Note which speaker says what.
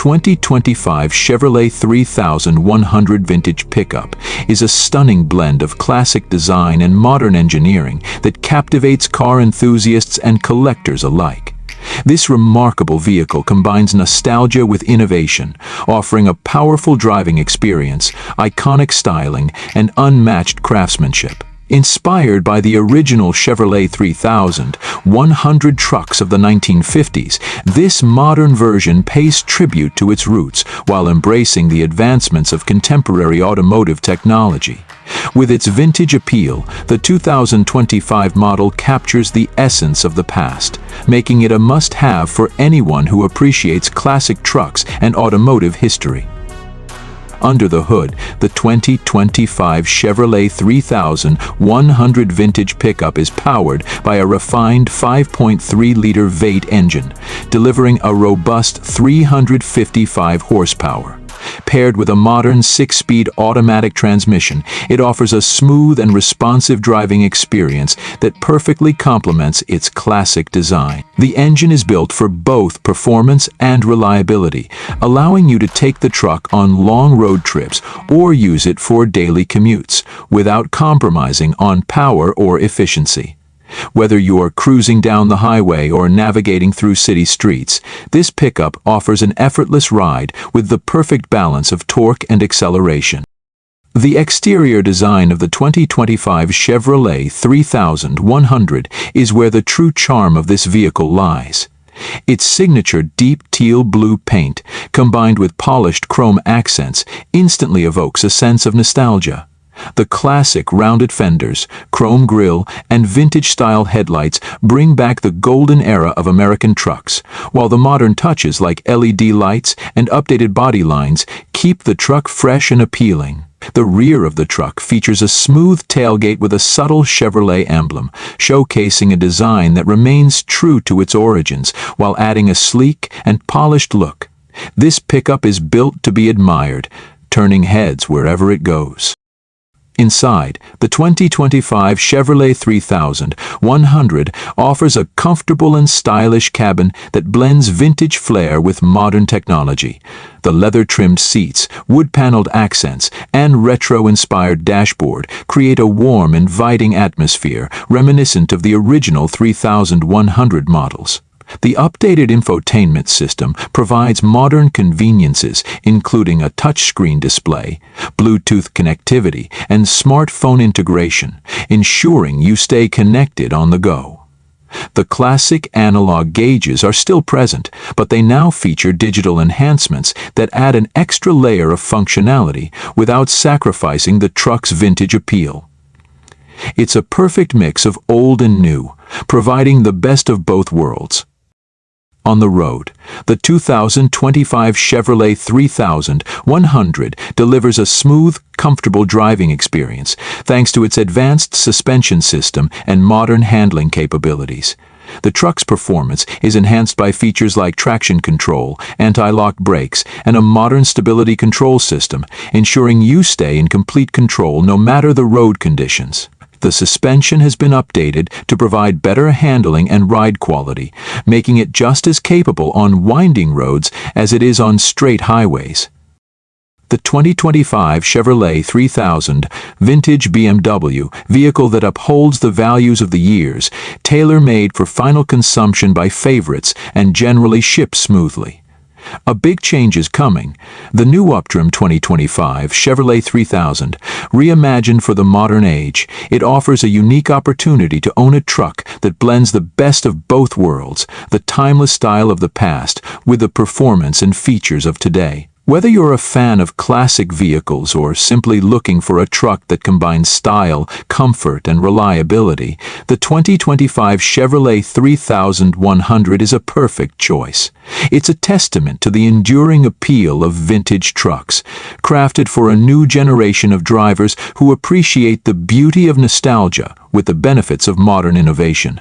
Speaker 1: 2025 Chevrolet 3100 vintage pickup is a stunning blend of classic design and modern engineering that captivates car enthusiasts and collectors alike. This remarkable vehicle combines nostalgia with innovation, offering a powerful driving experience, iconic styling, and unmatched craftsmanship. Inspired by the original Chevrolet 3100 trucks of the 1950s, this modern version pays tribute to its roots while embracing the advancements of contemporary automotive technology. With its vintage appeal, the 2025 model captures the essence of the past, making it a must-have for anyone who appreciates classic trucks and automotive history. Under the hood, the 2025 Chevrolet 3100 vintage pickup is powered by a refined 5.3-liter V8 engine, delivering a robust 355 horsepower. Paired with a modern 6-speed automatic transmission, it offers a smooth and responsive driving experience that perfectly complements its classic design. The engine is built for both performance and reliability, allowing you to take the truck on long road trips or use it for daily commutes, without compromising on power or efficiency. Whether you're cruising down the highway or navigating through city streets, this pickup offers an effortless ride with the perfect balance of torque and acceleration. The exterior design of the 2025 Chevrolet 3100 is where the true charm of this vehicle lies. Its signature deep teal blue paint, combined with polished chrome accents, instantly evokes a sense of nostalgia. The classic rounded fenders, chrome grille, and vintage-style headlights bring back the golden era of American trucks, while the modern touches like LED lights and updated body lines keep the truck fresh and appealing. The rear of the truck features a smooth tailgate with a subtle Chevrolet emblem, showcasing a design that remains true to its origins while adding a sleek and polished look. This pickup is built to be admired, turning heads wherever it goes. Inside, the 2025 Chevrolet 3100 offers a comfortable and stylish cabin that blends vintage flair with modern technology. The leather-trimmed seats, wood-paneled accents, and retro-inspired dashboard create a warm, inviting atmosphere reminiscent of the original 3100 models. The updated infotainment system provides modern conveniences, including a touchscreen display, Bluetooth connectivity, and smartphone integration, ensuring you stay connected on the go. The classic analog gauges are still present, but they now feature digital enhancements that add an extra layer of functionality without sacrificing the truck's vintage appeal. It's a perfect mix of old and new, providing the best of both worlds. On the road, the 2025 Chevrolet 3100 delivers a smooth, comfortable driving experience thanks to its advanced suspension system and modern handling capabilities. The truck's performance is enhanced by features like traction control, anti-lock brakes, and a modern stability control system, ensuring you stay in complete control no matter the road conditions. The suspension has been updated to provide better handling and ride quality, making it just as capable on winding roads as it is on straight highways. The 2025 Chevrolet 3000 vintage BMW vehicle that upholds the values of the years, tailor-made for final consumption by favorites and generally ships smoothly. A big change is coming. The new Uptrim 2025 Chevrolet 3000, reimagined for the modern age, it offers a unique opportunity to own a truck that blends the best of both worlds, the timeless style of the past with the performance and features of today. Whether you're a fan of classic vehicles or simply looking for a truck that combines style, comfort, and reliability, the 2025 Chevrolet 3100 is a perfect choice. It's a testament to the enduring appeal of vintage trucks, crafted for a new generation of drivers who appreciate the beauty of nostalgia with the benefits of modern innovation.